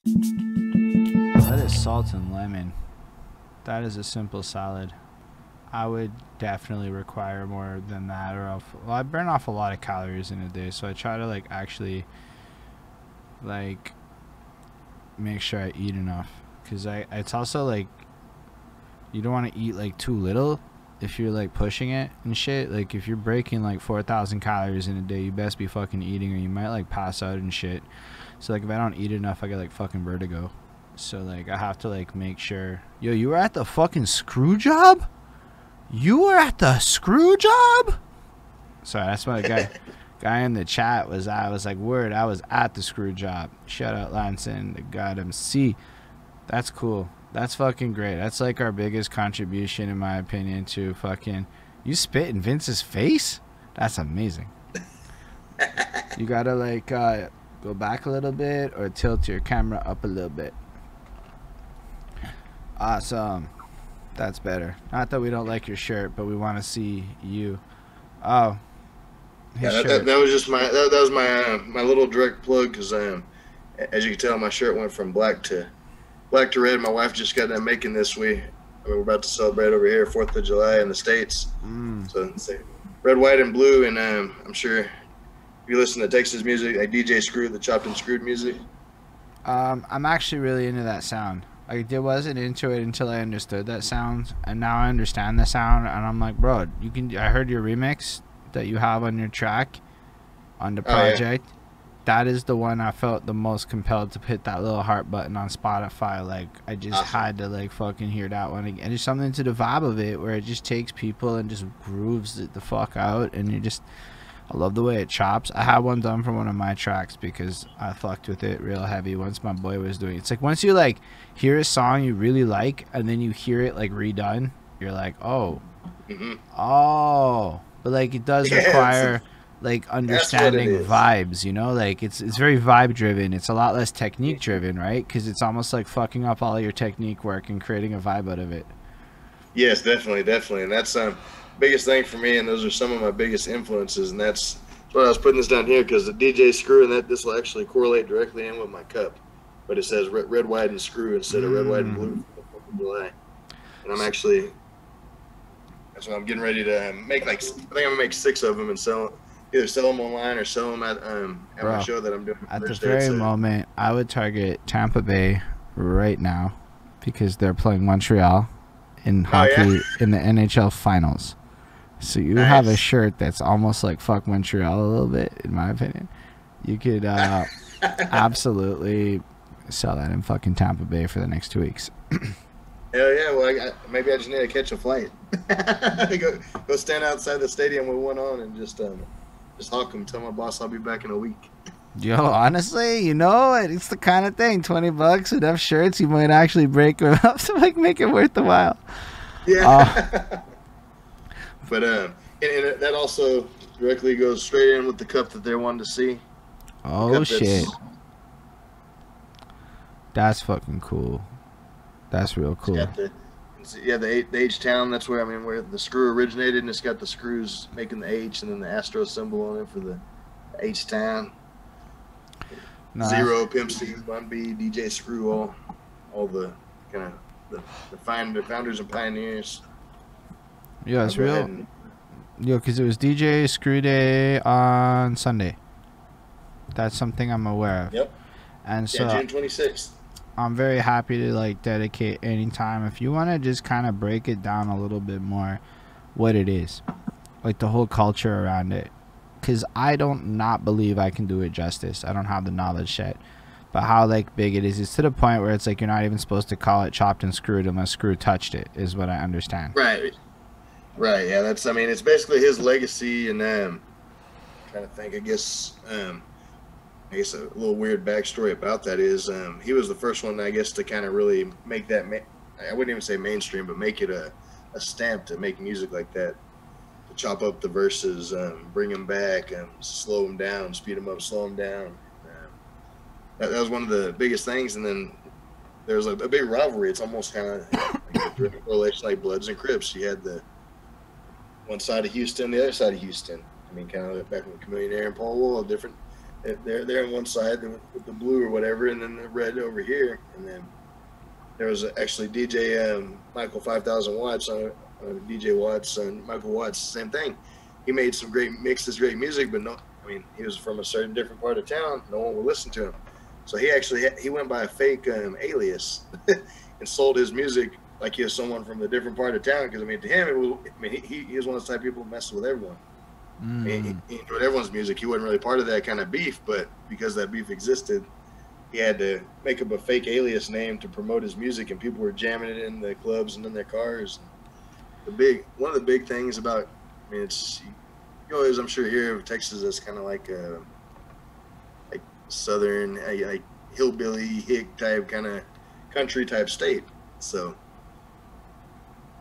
That is salt and lemon. That is a simple salad. I would definitely require more than that, or else, well, I burn off a lot of calories in a day, so I try to like actually like make sure I eat enough. Cause it's also like you don't want to eat like too little if you're like pushing it and shit. Like if you're breaking like 4,000 calories in a day, you best be fucking eating, or you might like pass out and shit. So like if I don't eat enough, I get like fucking vertigo. So like I have to like make sure. Yo, you were at the fucking screw job? You were at the screw job? Sorry, that's what a guy in the chat was at. I was like, word, I was at the screw job. Shout out Lanson, the god MC. That's cool. That's fucking great. That's like our biggest contribution, in my opinion, to fucking. You spit in Vince's face? That's amazing. You gotta like go back a little bit or tilt your camera up a little bit. Awesome. That's better. Not that we don't like your shirt, but we want to see you. Oh, Yeah, that was just that was my little direct plug because as you can tell, my shirt went from black to red. My wife just got done making this. We're about to celebrate over here 4th of July in the States. So it's red, white, and blue. And I'm sure if you listen to Texas music, like DJ Screw, the chopped and screwed music. I'm actually really into that sound. I wasn't into it until I understood that sound, and now I understand the sound, and I'm like, bro, you can. I heard your remix that you have on your track, on the project. Oh, yeah. That is the one I felt the most compelled to hit that little heart button on Spotify. Like I just had to like fucking hear that one again. There's something to the vibe of it where it just takes people and just grooves it the fuck out, and you just. I love the way it chops. I had one done for one of my tracks because I fucked with it real heavy once my boy was doing it. It's like once you like hear a song you really like and then you hear it like redone, you're like, oh. Oh. But like it does require like understanding vibes, you know? Like it's very vibe driven. It's a lot less technique driven, right? Because it's almost like fucking up all your technique work and creating a vibe out of it. Yes, definitely. And that's biggest thing for me, and those are some of my biggest influences, and that's why I was putting this down here, because the DJ Screw, and this will actually correlate directly in with my cup, but it says red, white, and screw instead of red, white, and blue for July. And I'm actually, that's why I'm getting ready to make like, I think I'm gonna make 6 of them and either sell them online or sell them at my show that I'm doing. At the very moment, I would target Tampa Bay right now because they're playing Montreal in hockey in the NHL finals. So you have a shirt that's almost like fuck Montreal a little bit, in my opinion. You could absolutely sell that in fucking Tampa Bay for the next 2 weeks. Hell yeah! Well, maybe I just need to catch a flight. go stand outside the stadium with one on and just hawk them. Tell my boss I'll be back in a week. Yo, honestly, you know, it's the kind of thing. $20, enough shirts, you might actually break them up to like make it worth the while. Yeah. But and that also directly goes straight in with the cup that they wanted to see. Oh shit! That's fucking cool. That's real cool. The H-Town. That's where where the screw originated, and it's got the screws making the H, and then the Astro symbol on it for the H-Town. Nice. Zero, Pimp C, Bun B, DJ Screw, all the kind of the founders and pioneers. Yeah, it's real. Yo, because it was DJ Screw Day on Sunday. That's something I'm aware of. Yep. And so June 26th. I'm very happy to like dedicate any time. If you want to just kind of break it down a little bit more, what it is, like the whole culture around it. Because I don't not believe I can do it justice. I don't have the knowledge yet. But how like big it is. It's to the point where it's like you're not even supposed to call it chopped and screwed unless Screw touched it, is what I understand. Right. Right, yeah, that's, it's basically his legacy, and trying to think, I guess a little weird backstory about that is he was the first one, I guess, to kind of really make that, I wouldn't even say mainstream, but make it a stamp to make music like that, to chop up the verses, bring them back, slow them down, speed them up, slow them down. That was one of the biggest things, and then there's a big rivalry. It's almost kind of like a direct correlation like Bloods and Crips. You had the one side of Houston, the other side of Houston. Kind of back with Chameleon and Paul Wall, different They're on one side with the blue or whatever, and then the red over here, and then there was actually DJ Michael 5000 Watts DJ Watts and Michael Watts, same thing. He made some great mixes, great music, but no, I mean, he was from a certain different part of town. No one would listen to him, so he went by a fake alias and sold his music like he was someone from a different part of town. Because I mean, to him, he was one of those type of people who messed with everyone. I mean, he enjoyed everyone's music. He wasn't really part of that kind of beef, but because that beef existed, he had to make up a fake alias name to promote his music, and people were jamming it in the clubs and in their cars. One of the big things about, I mean, it's, you always, I'm sure, hear of Texas as kind of like southern, like hillbilly hick type kind of country type state. So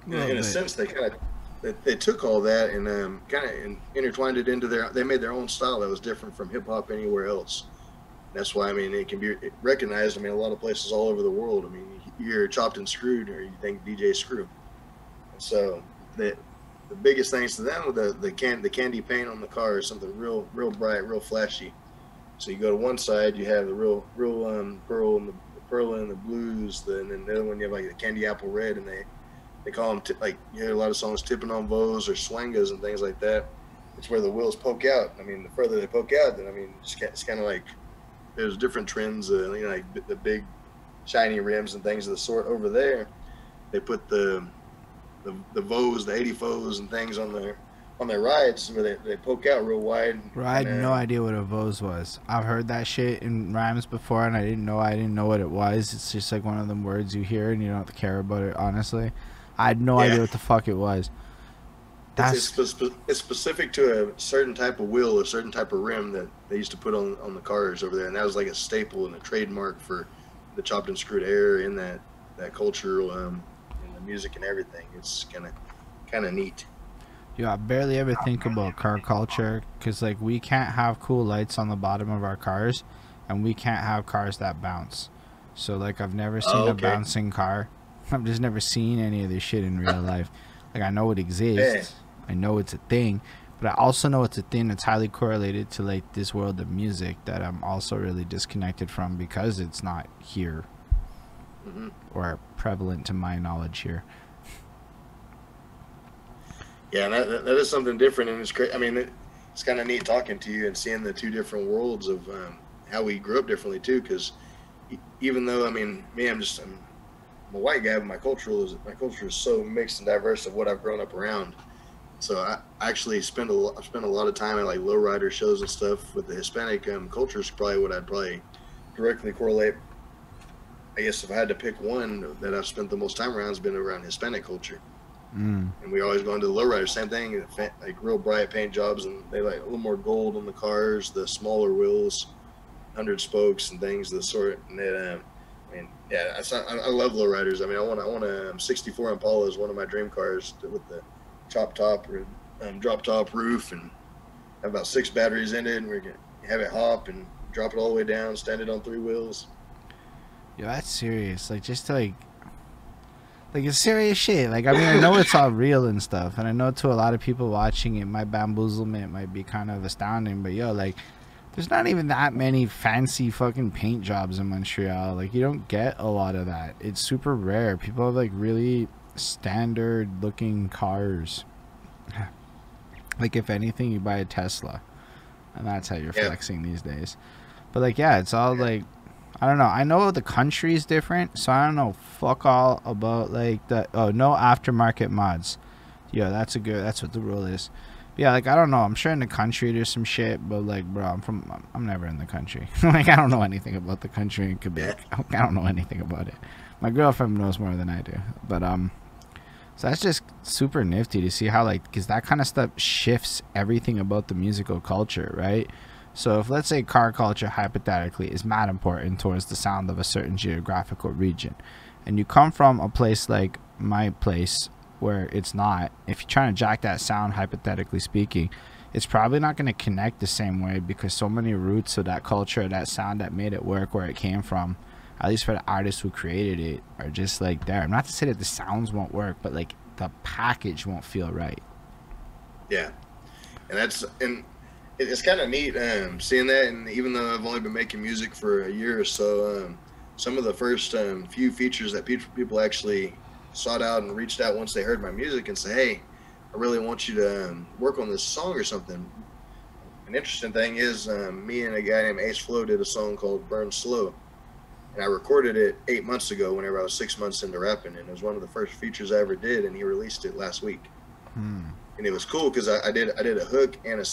in a sense, they took all that and kind of intertwined it into they made their own style that was different from hip hop anywhere else. That's why, I mean, it can be recognized. I mean, a lot of places all over the world. I mean, you hear Chopped and Screwed, or you think DJ Screw. And so the biggest things to them with the candy paint on the car is something real bright, real flashy. So you go to one side, you have the real pearl and the blues, and then the other one you have like the candy apple red, and they call them like, you hear a lot of songs tipping on Vos or swangas and things like that. It's where the wheels poke out. I mean, the further they poke out, then I mean, it's kind of like there's different trends. You know, like the big shiny rims and things of the sort over there. They put the Vos, the 80 Vos and things on their rides where they poke out real wide. Bro, I had no idea what a Vos was. I've heard that shit in rhymes before, and I didn't know what it was. It's just like one of them words you hear and you don't care about it, honestly. I had no idea what the fuck it was. It's specific to a certain type of wheel, a certain type of rim that they used to put on the cars over there, and that was like a staple and a trademark for the Chopped and Screwed era in that culture, in the music and everything. It's kind of neat. Yeah, I barely ever think about car culture because, like, we can't have cool lights on the bottom of our cars, and we can't have cars that bounce. So, like, I've never seen a bouncing car. I've just never seen any of this shit in real life. Like, I know it exists. I know it's a thing. But I also know it's a thing that's highly correlated to, like, this world of music that I'm also really disconnected from because it's not here. Or prevalent to my knowledge here. Yeah, and that is something different, and it's great. I mean, it's kind of neat talking to you and seeing the two different worlds of how we grew up differently too. Because even though, I mean, I'm a white guy, but my culture is so mixed and diverse of what I've grown up around. So I actually spend a lot of time at like lowrider shows and stuff with the Hispanic culture. Is probably what I'd probably directly correlate. I guess if I had to pick one that I've spent the most time around, has been around Hispanic culture. And we always go into the lowrider, same thing, like real bright paint jobs, and they like a little more gold on the cars, the smaller wheels, 100 spokes and things of the sort. And then, I mean, yeah, I love lowriders. I mean, I want a 64 Impala is one of my dream cars with the chop top or drop top roof, and have about 6 batteries in it, and we can have it hop and drop it all the way down, stand it on 3 wheels. Yo, that's serious. Like, just to, like it's serious shit. Like, I mean, I know it's all real and stuff, and I know to a lot of people watching it, my bamboozlement might be kind of astounding, but yo, like, there's not even that many fancy fucking paint jobs in Montreal. Like, you don't get a lot of that. It's super rare. People have, like, really standard looking cars. Like, if anything, you buy a Tesla, and that's how you're flexing these days. But, like, yeah, it's all, like, I don't know. I know the country is different, so I don't know fuck all about, like, the no aftermarket mods. Yeah, that's what the rule is. But yeah, like, I don't know. I'm sure in the country there's some shit, but, like, bro, I'm never in the country. Like, I don't know anything about the country in Quebec. I don't know anything about it. My girlfriend knows more than I do. But so that's just super nifty to see how, like, because that kind of stuff shifts everything about the musical culture, right? So if, let's say, car culture hypothetically is mad important towards the sound of a certain geographical region, and you come from a place like my place where it's not, if you're trying to jack that sound, hypothetically speaking, it's probably not going to connect the same way because so many roots of that culture, that sound that made it work where it came from, at least for the artists who created it, are just, like, there. Not to say that the sounds won't work, but, like, the package won't feel right. Yeah. And it's kind of neat seeing that. And even though I've only been making music for a year or so, some of the first few features that people actually sought out and reached out once they heard my music and say, "Hey, I really want you to work on this song or something." An interesting thing is, me and a guy named Ace Flo did a song called "Burn Slow," and I recorded it 8 months ago. Whenever I was 6 months into rapping, and it was one of the first features I ever did, and he released it last week. Hmm. And it was cool because I did a hook and a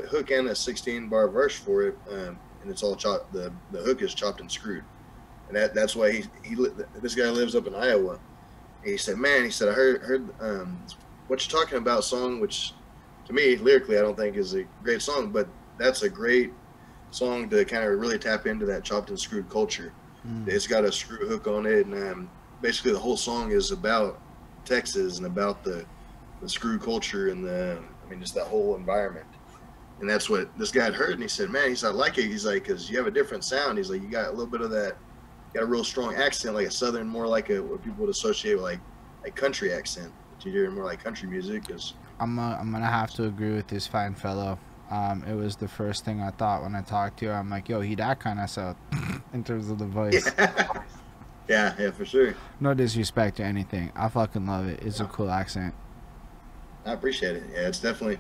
hook and a 16-bar verse for it, and it's all chopped. The hook is chopped and screwed, and that's why this guy lives up in Iowa. And he said, "Man," he said, "I heard what you're talking about song, which to me lyrically I don't think is a great song, but that's a great song to kind of really tap into that chopped and screwed culture. Mm. It's got a screw hook on it, and basically the whole song is about Texas and about the screw culture and just that whole environment." And that's what this guy had heard, and he said, "Man," he said, "I like it." He's like, "Because you have a different sound." He's like, "You got a little bit of that, you got a real strong accent, like a southern, more like what people would associate with like country accent. But you hear more like country music." Is I'm gonna have to agree with this fine fellow. It was the first thing I thought when I talked to you. I'm like, yo, he that kind of so in terms of the voice. yeah, for sure. No disrespect or anything. I fucking love it. It's a cool accent. I appreciate it. Yeah, it's definitely,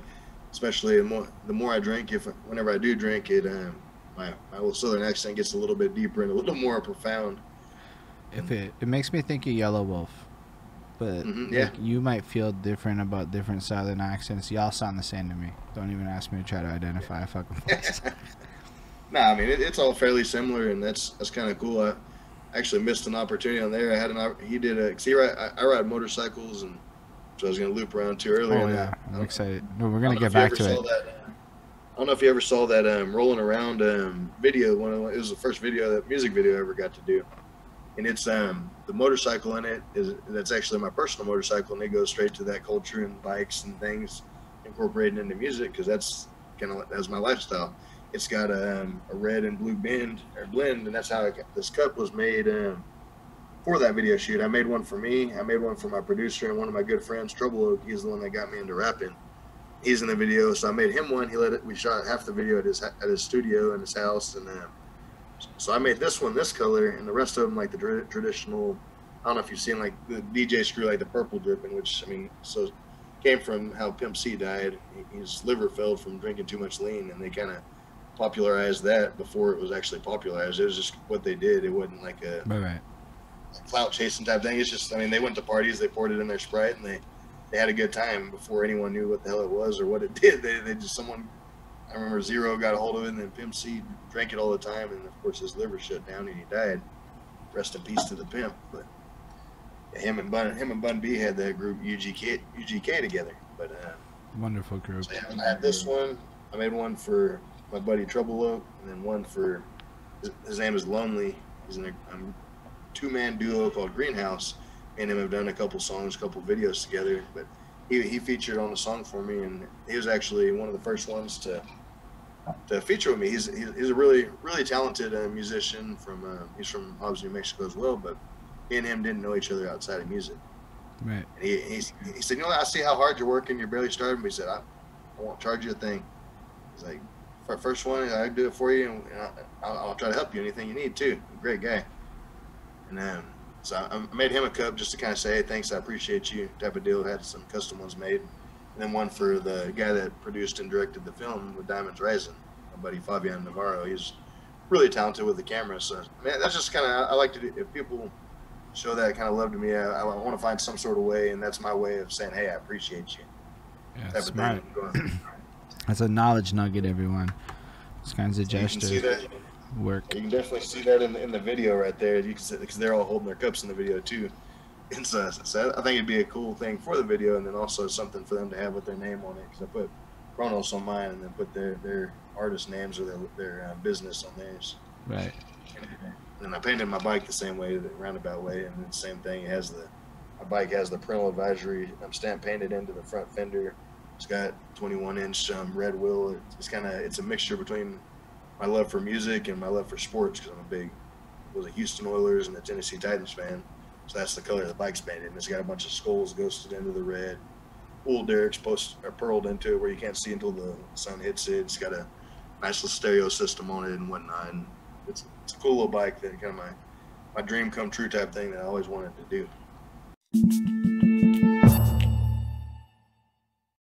especially the more I drink, whenever I do drink it, my little southern accent gets a little bit deeper and a little more profound. If it makes me think of Yellow Wolf, but Yeah. like, you might feel different about different southern accents. Y'all sound the same to me. Don't even ask me to try to identify a fucking voice. Nah, I mean it's all fairly similar, and that's kind of cool. I actually missed an opportunity on there. He did a, cause I ride motorcycles, and so I was gonna loop around to earlier. Oh yeah, I'm excited. No, we're gonna get back to it. I don't know if you ever saw that rolling around video. It was the first music video I ever got to do, and it's the motorcycle in it that's actually my personal motorcycle, and it goes straight to that culture and bikes and things incorporated into music because that's my lifestyle. It's got a red and blue blend, and that's how this cup was made for that video shoot. I made one for me. I made one for my producer and one of my good friends, Trouble Oak. He's the one that got me into rapping. He's in the video, so I made him one. We shot half the video at his studio in his house, and so I made this one this color, and the rest of them like the traditional. I don't know if you've seen like the DJ screw, like the purple dripping, which so came from how Pimp C died. His liver failed from drinking too much lean, and they kind of popularized that before it was actually popularized. It was just what they did. It wasn't like a Right. clout chasing type thing. It's just, they went to parties, they poured it in their Sprite, and they had a good time before anyone knew what the hell it was or what it did. They just I remember Zero got a hold of it, and then Pimp C drank it all the time, and of course his liver shut down and he died. Rest in peace to the pimp. But yeah, him and Bun B had that group UGK together. But Wonderful group. so yeah, I had this one. I made one for my buddy Trouble Oak, and then one for his name is Lonely. He's in a two-man duo called Greenhouse. Me and him have done a couple songs, a couple videos together. But he featured on a song for me, and he was actually one of the first ones to feature with me. He's a really talented musician he's from Hobbs, New Mexico as well. But me and him didn't know each other outside of music. Right. And he said, I see how hard you're working. You're barely starting. But he said, I won't charge you a thing. He's like, for our first one, I do it for you, and I'll try to help you anything you need too. Great guy. And so I made him a cup just to kind of say, hey, thanks, I appreciate you, type of deal. Had some custom ones made, and then one for the guy that produced and directed the film with Diamonds Rising, my buddy Fabian Navarro. He's really talented with the camera. So that's just kind of, I like to do, if people show that kind of love to me, I want to find some sort of way, and that's my way of saying, hey, I appreciate you. Yeah, smart. That's a knowledge nugget, everyone. Those kinds of gestures work. You can definitely see that in the video right there. You can see, because they're all holding their cups in the video too. And so I think it'd be a cool thing for the video, and then also something for them to have with their name on it. Because I put Kronoz on mine, and then put their artist names or their business on theirs. Right. And I painted my bike the same way, the roundabout way, and then same thing. My bike has the parental advisory. I'm stamp painted into the front fender. It's got 21-inch red wheel. It's a mixture between my love for music and my love for sports, because was a Houston Oilers and a Tennessee Titans fan. So that's the color the bike's painted. And it's got a bunch of skulls ghosted into the red. pool derricks purled into it where you can't see until the sun hits it. It's got a nice little stereo system on it and whatnot. And it's a cool little bike that kind of my dream come true type thing that I always wanted to do.